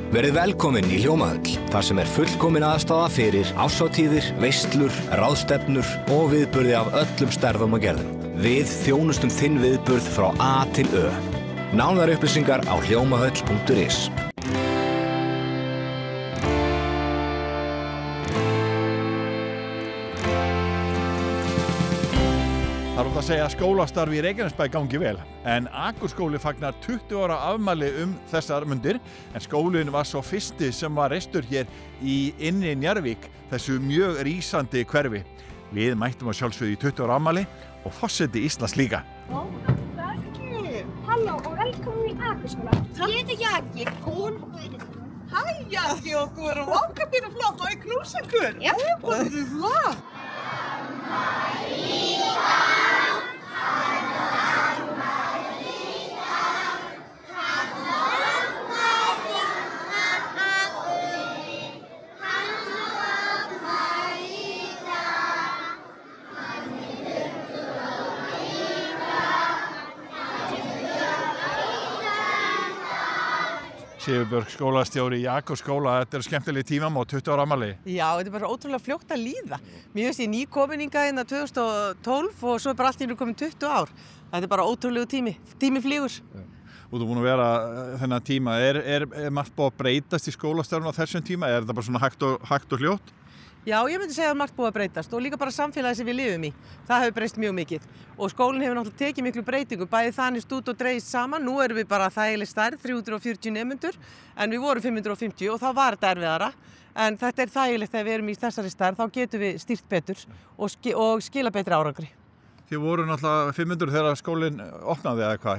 Verið velkomin í Hljómahöll, þar sem fullkomin aðstaða fyrir árshátíðir, veislur, ráðstefnur og viðburði af öllum stærðum og gerðum. Við þjónustum þinn viðburð frá A til Ö. Nánari upplýsingar á hljómahöll.is. Það er að segja að skólastarfi í Reykjanesbæ gangi vel, en Akurskóli fagnar 20 ára afmæli þessar mundir, en skólinn var svo fyrsti sem var reistur hér í innri Njarðvík, þessu mjög rísandi hverfi. Við mættum að sjálfsögðu í 20 ára afmæli og forseti Íslands líka. Halló og velkomin í Akurskóla. Ég heiti Jaki. Hæ Jaki okkur og okkar býra flott og ég knúsa ykkur. Já. Það er flott. Sigurbjörg skólastjóri í Akurskóla, þetta skemmtileg tímamót, 20 ára afmæli. Já, þetta bara ótrúlega fljótt að líða. Mér finnst ég nýkominninga hérna 2012 og svo bara allt í einu komin 20 ár. Þetta bara ótrúlegu tími flýgur. Og þú búin að vera þennan tíma, er margt búið að breytast í skólastarfinu á þessum tíma? Er þetta bara svona hægt og hljótt? Já, ég myndi segja að margt búið að breytast og líka bara samfélagið sem við lifum í. Það hefur breyst mjög mikið og skólinn hefur náttúrulega tekið miklu breytingu, bæði þannig stút og dreifst saman. Nú erum við bara þægileg stærð, 340 nemendur, en við vorum 550 og þá var þetta erfiðara. En þetta er þægilegt þegar við erum í þessari stærð, þá getum við stýrt betur og skila betri árangri. Þið voru náttúrulega 500 þegar skólinn opnaði eða hvað,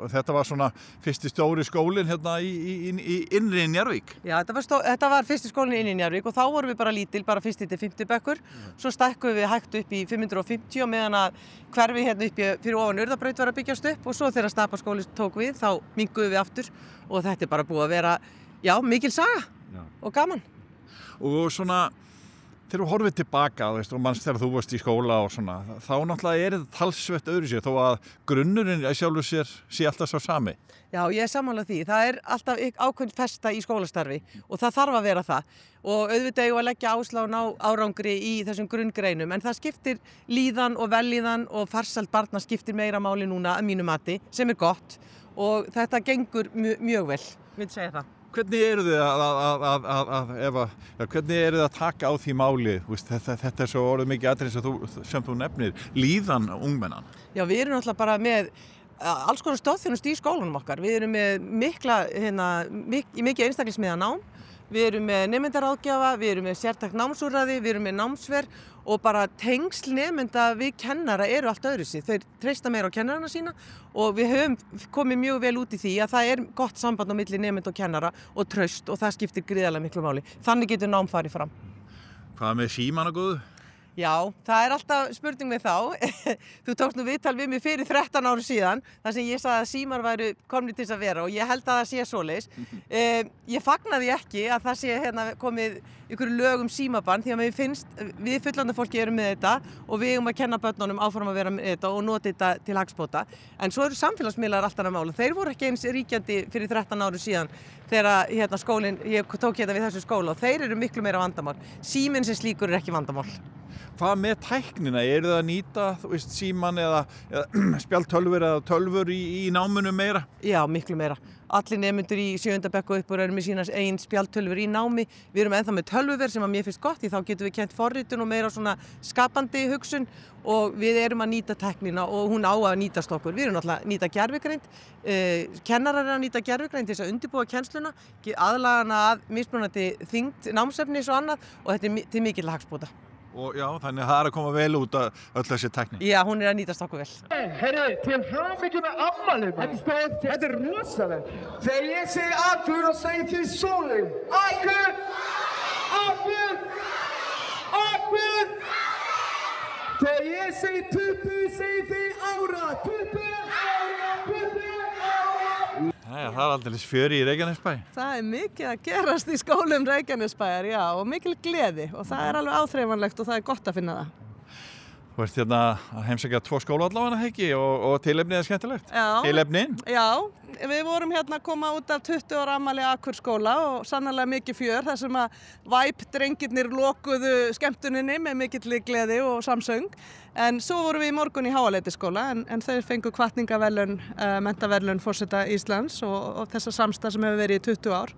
þetta var svona fyrsti stóri skólinn hérna í innri Njarðvík. Já, þetta var fyrsti skólinn inn í Njarðvík og þá vorum við bara lítil, bara fyrsti til 50 bekkur. Svo stækkuðum við hægt upp í 550 og meðan að hverfi hérna upp fyrir ofan Urðarbraut var að byggjast upp og svo þegar Stapaskóli tók við, þá minnkuðum við aftur og þetta er bara búið að vera, já, mikil saga og gaman. Og svona, þegar þú horfið tilbaka og manns þegar þú varst í skóla og svona, þá náttúrulega er þetta talsvert öðru sér, þó að grunnurinn sjálfur sér sé alltaf sá sami. Já, ég er sammála því. Það er alltaf ákveðin festa í skólastarfi og það þarf að vera það. Og auðvitað eigum að leggja áherslu á árangri í þessum grunngreinum, en það skiptir líðan og vellíðan og farsæld barna skiptir meira máli núna að mínu mati, sem er gott og þetta gengur mjög vel, myndi segja það. Hvernig eru þið að taka á því máli? Þetta er svo orðið mikið atriði sem þú nefnir, líðan ungmennan. Já, við erum náttúrulega bara með alls konar stoðþjónustu í skólanum okkar. Við erum með mikið einstaklingsmiðað nám, við erum með nemendaráðgjafa, við erum með sértækt námsúrræði, við erum með námsver og bara tengsl nemenda við kennara eru allt öðruvísi. Þeir treysta meira á kennarana sína og við höfum komið mjög vel út í því að það er gott samband á milli nemenda og kennara og traust og það skiptir gríðarlega miklu máli. Þannig getur nám farið fram. Hvað með símana góðu? Já, það er alltaf spurning með þá. Þú tókst nú viðtal við mig fyrir 13 árum síðan, þar sem ég sagði að símar væru komnir til þess að vera og ég held að það sé svoleiðis. Ég fagnaði ekki að það sé komið ykkur lög símabann því að mér finnst við fullorðna fólki erum með þetta og við eigum að kenna börnunum áfram að vera með þetta og nota þetta til hagsbóta. En svo eru samfélagsmiðlar allt annað mál. Þeir voru ekki eins ríkjandi fyrir 13 árum síðan þegar skólinn, ég tók hérna við þessu skóla og þeir eru miklu meira vandamál. Síminn sem slíkur er ekki vandamál. Hvað með tæknina? Eru þið að nýta síman eða spjaldtölvur eða tölvur í námunum meira? Já, miklu meira. Allir nemendur í 7. bekk og uppur eru með sína eigin spjaldtölvur í námi. Við erum ennþá með tölvuver sem að mér finnst gott því þá getum við kennt forritun og meira svona skapandi hugsun og við erum að nýta tæknina og hún á að nýtast okkur. Við erum náttúrulega að nýta gervigreind, kennarar eru að nýta gervigreind til þess að undirbúa kennsluna, aðlagana að mismunandi þyngd, námsefnis og annað og þetta er til mikil hagsbóta. Og já, þannig að það er að koma vel út að öll þessi tækni. Já, hún er að nýtast okkur vel. Herri, til hamingju með afmælið. Þetta er rosalegt. Þegar ég segi Akur og segi til Sóley. Akur! Akur! Akur! Þegar ég segi 20, segi þið ára. 20 ára, 20 ára. Jæja, það er aldrei fjöri í Reykjanesbæ. Það er mikið að gerast í skólum Reykjanesbæjar, já, og mikil gleði og það er alveg áþreifanlegt og það er gott að finna það. Þú ert hérna að heimsækja 2 skóla allavega ekki og tilefnið skemmtilegt. Já. Tilefnin? Já, við vorum hérna að koma út af 20 ára afmæli Akurskóla og sannarlega mikið fjör þar sem að drengirnir lokuðu skemmtuninni með mikilli gleði og samsöng. En svo vorum við í morgun í Háaleitiskóla en þau fengu hvatningaverðlaun, menntaverðlaun forseta Íslands og þessa samstarf sem hefur verið í 20 ár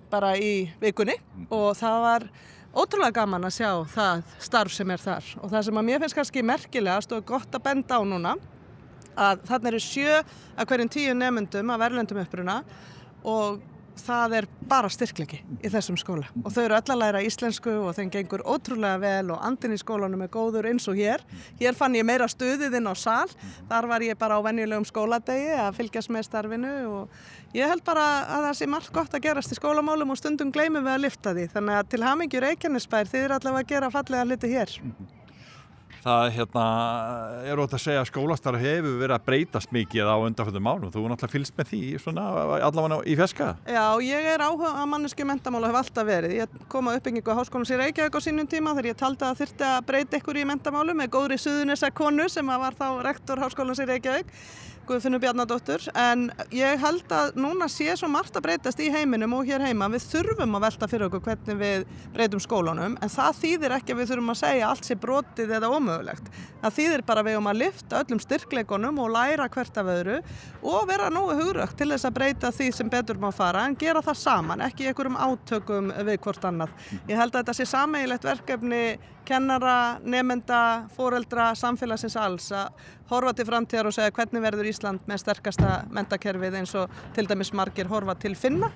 bara í vikunni og það var ótrúlega gaman að sjá það starf sem þar og það sem að mér finnst kannski merkilegast og gott að benda á núna að þarna eru 7 af hverjum 10 nemendum af erlendum uppruna og það bara styrkleiki í þessum skóla og þau eru öll að læra íslensku og þeim gengur ótrúlega vel og andinn í skólanum góður eins og hér fann ég meira stuðið inn á sal, þar var ég bara á venjulegum skóladegi að fylgjast með starfinu og ég held bara að það sé margt gott að gerast í skólamálum og stundum gleymum við að lyfta því þannig að til hamingju Reykjanesbær þið eru allavega að gera fallega hluti hér. Það ótt að segja að skólastarf hefur verið að breytast mikið á undanförnum árum. Þú náttúrulega fylgst með því svona allavega í fjarska. Já, ég áhuga manneskju menntamála og hef alltaf verið. Ég kom að uppbyggingu á Háskólans í Reykjavík á sínum tíma þegar ég taldi að þyrfti að breyta ykkur í menntamálu með góðri Suðurnesjakonu sem var þá rektor Háskólans í Reykjavík. Guðfinnur Bjarnadóttur, en ég held að núna sé svo margt að breytast í heiminum og hér heima. Við þurfum að velta fyrir okkur hvernig við breytum skólanum, en það þýðir ekki að við þurfum að segja allt sé brotið eða ómögulegt. Það þýðir bara að við að lyfta öllum styrkleikunum og læra hvert af öðru og vera nógu hugrögt til þess að breyta því sem betur má fara, en gera það saman, ekki í einhverjum átökum við hvort annað. Ég held að þetta sé sameiginlegt verkefni kennara, nemenda, foreldra, samfélagsins alls að horfa til framtíðar og segja hvernig verður Ísland með sterkasta menntakerfið eins og til dæmis margir horfa til Finna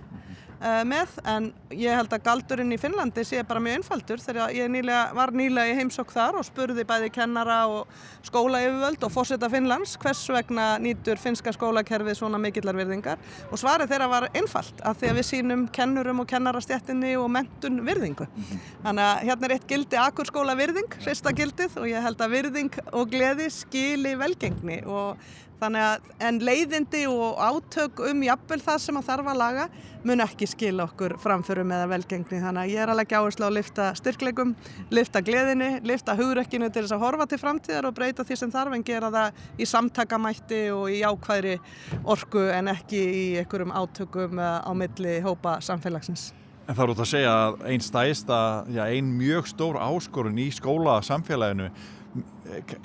með, en ég held að galdurinn í Finnlandi sé bara mjög einfaldur þegar ég var nýlega í heimsókn þar og spurði bæði kennara og skólayfirvöld og forseta Finnlands hvers vegna nýtur finnska skólakerfið svona mikillar virðingar og svarið þeirra var einfalt að því að við sýnum kennurum og kennarastéttinni og menntun virðingu. Þannig að hérna eitt gildi Akurskóla virðing, fyrsta gildið og ég held að virðing og gleði skili velgengni og þannig að en leiðindi og átök jafnvel það sem að þarf að laga mun ekki skila okkur framförum eða velgengni þannig að ég að leggja áherslu á að lyfta styrkleikum, lyfta gleðinni, lyfta hugrekkinu til þess að horfa til framtíðar og breyta því sem þarf en gera það í samtakamætti og í jákvæðri orku en ekki í einhverjum átökum á milli hópa samfélagsins. En það ótt að segja að ein mjög stór áskorun í skóla samfélaginu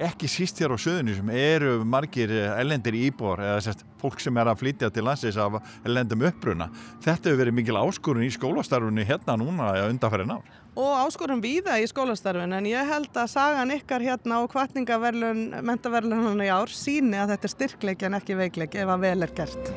ekki síst hér á Suðurnesjum sem eru margir erlendir íbúar eða fólk sem að flytja til landsins af erlendum uppruna. Þetta hefur verið mikil áskorun í skólastarfinu hérna núna undanfarin ár. Og áskorun víða í skólastarfinu en ég held að sagan ykkar hérna og hvatningaverðlaun, menntaverðlaunanna í ár sýni að þetta er styrkleiki en ekki veikleiki ef að vel er gert.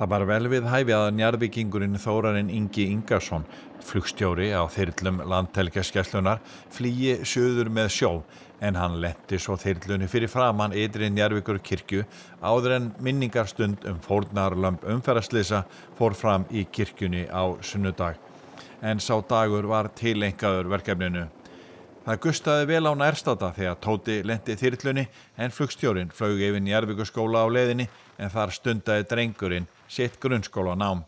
Það var vel við hæfi að Njarðvíkingurinn Þórarinn Ingi Ingason, flugstjóri á þyrlum Landhelgisgæslunnar, flýi suður með sjó, en hann lenti svo þyrlunni fyrir framan ytri Njarðvíkurkirkju áður en minningarstund fórnarlömb umferðarslysa fór fram í kirkjunni á sunnudag. En sá dagur var tileinkaður verkefninu. Það gustaði vel á nærstadda þegar Tóti lenti þyrlunni en flugstjórinn flaug yfir Njarðvíkurskóla á leiðinni en þar stundaði drengurinn sitt grunnskólanám.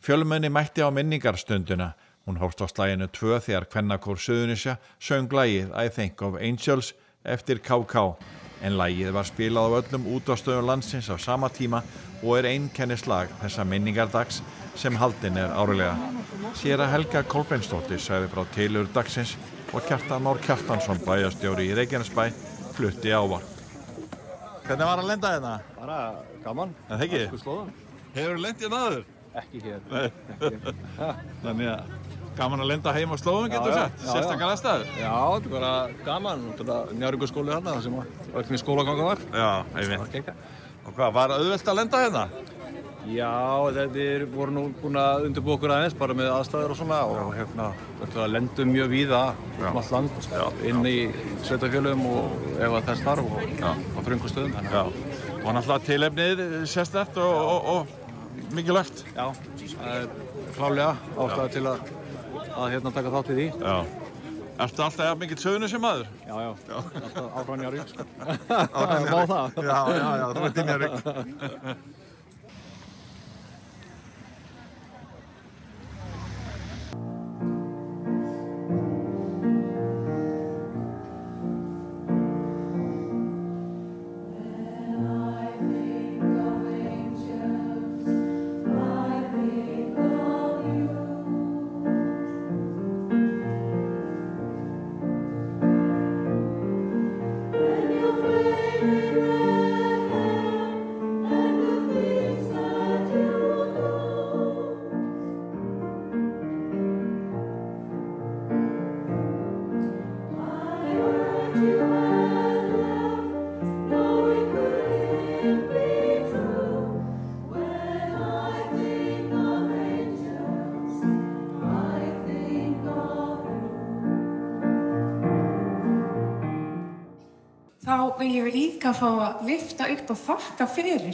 Fjölmenni mætti á minningarstundina. Hún hófst á slaginu 2 þegar kvennakór Suðurnesja söng lagið I Think of Angels eftir KK. En lagið var spilað á öllum útvarpsstöðvum landsins á sama tíma og einkennislag þessa minningardags sem haldin árlega. Séra Helga Kolbeinsdóttir sagði frá tilurð dagsins og Kjartan Már Kjartansson, bæjarstjóri í Reykjanesbæ, flutti ávarp. Hvernig var að lenda hérna? Bara gaman. En það ekki? Slóðan. Hefur lent hérna áður? Ekki hér. Nei. Þannig að gaman að lenda heim á slóðum, getur sagt? Sérstaklega aðstæður? Já, þetta er bara gaman. Njarðvíkurskóli hérna, það sem öllum í skólaganga var. Já, einmitt. Og hvað, var auðvelt að lenda hérna? Já, þetta voru nú búin að undirbúa okkur aðeins, bara með aðstæður og svona og þetta lendum mjög víða allt land, inn í sveitarfélögum og ef að þess þarf og á þröngum stöðum. Já, og náttúrulega tilefnið sérstakt og mikilvægt. Já, það er klálega ástæða til að taka þátt í því. Já. Ertu alltaf mikill Suðurnesja maður? Já, alltaf áfram Njarðvík, sko. Má það? Já, þú ert í Njarðvík. viljum við líka fá að lyfta upp og þakka fyrir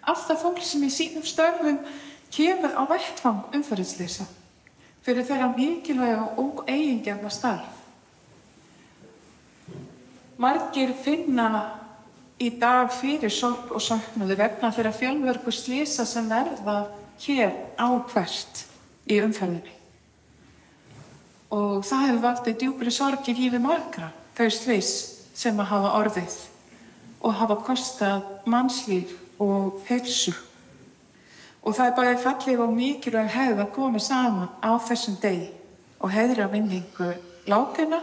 allt það fólk sem í sínum störfum kemur á vettvang umferðarslysa fyrir þeirra mikilvæga og eigingjarna starf. Margir finna í dag fyrir sorg og saknaði vegna þeirra fjölmörgu slysa sem verða hér ár hvert í umferðinni. Og það hefur valdið djúpri sorg í lífi margra, þau slys sem að hafa orðið og hafa kostað mannslíf og heilsu. Og það bæði fallið og mikilvæg hefð að koma saman á þessum degi og heiðra minningu látinna.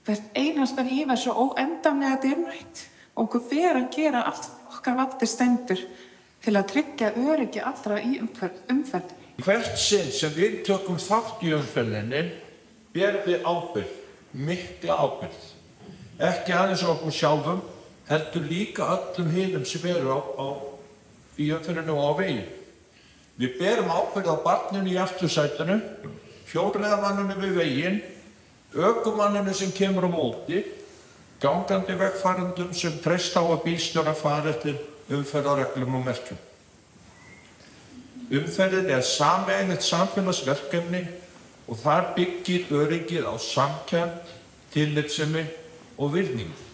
Hvert einasta líf svo óendanlega dýrmætt og okkur ber að gera allt okkar valdi stendur til að tryggja öryggi allra í umferð. Hvert sinn sem við tökum þátt í umferðinni berum við ábyrgð, mikla ábyrgð. Ekki aðeins okkur sjálfum, heldur líka öllum hinum sem eru í umferðinu og á veginn. Við berum ábyrgð á barninu í aftursætinu, hjólreiðamanninu við veginn, ökumanninu sem kemur á móti, gangandi vegfarendum sem treysta á að bílstjórar fari eftir umferðarreglum og merkjum. Umferðin sameiginlegt samfélagsverkefni og þar byggir öryggið á samkennd, tillitssemi og virðingu.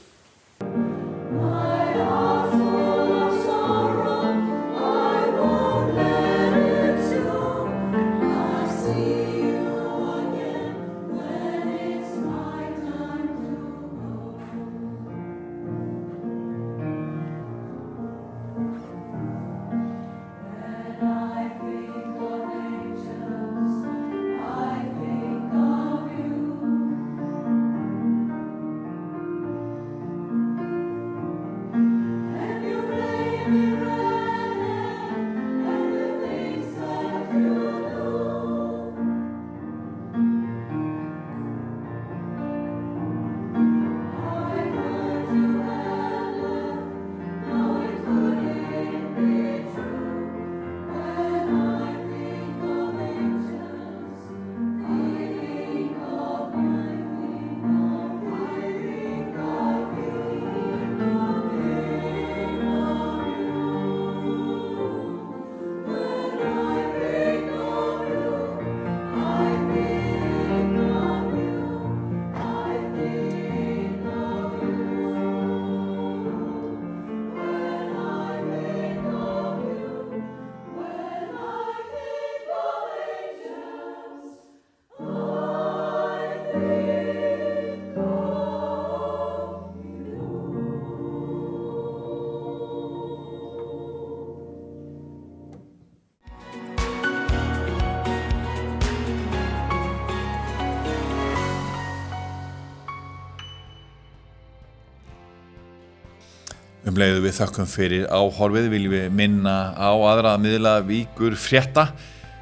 Leiðu við þökkum fyrir áhorfið viljum við minna á aðra miðla Víkur frétta.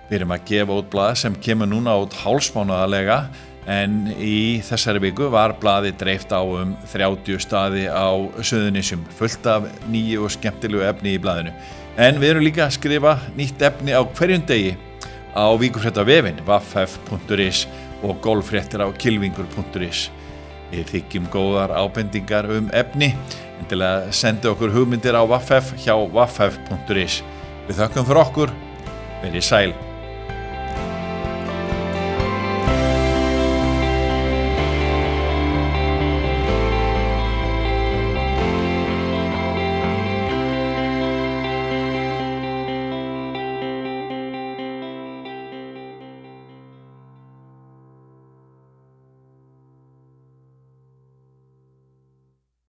Við erum að gefa út blað sem kemur núna út hálfsmánaðarlega en í þessari viku var blaðið dreift á 30 staði á Suðurnesjum, fullt af nýju og skemmtilegu efni í blaðinu. En við erum líka að skrifa nýtt efni á hverjum degi á Víkurfréttavefinn vaff.is og golffréttir á kylfingur.is. Við þykjum góðar ábendingar efni. Endilega sendi okkur hugmyndir á vaff hjá vaff.is. Við þökkum fyrir okkur. Verið sæl.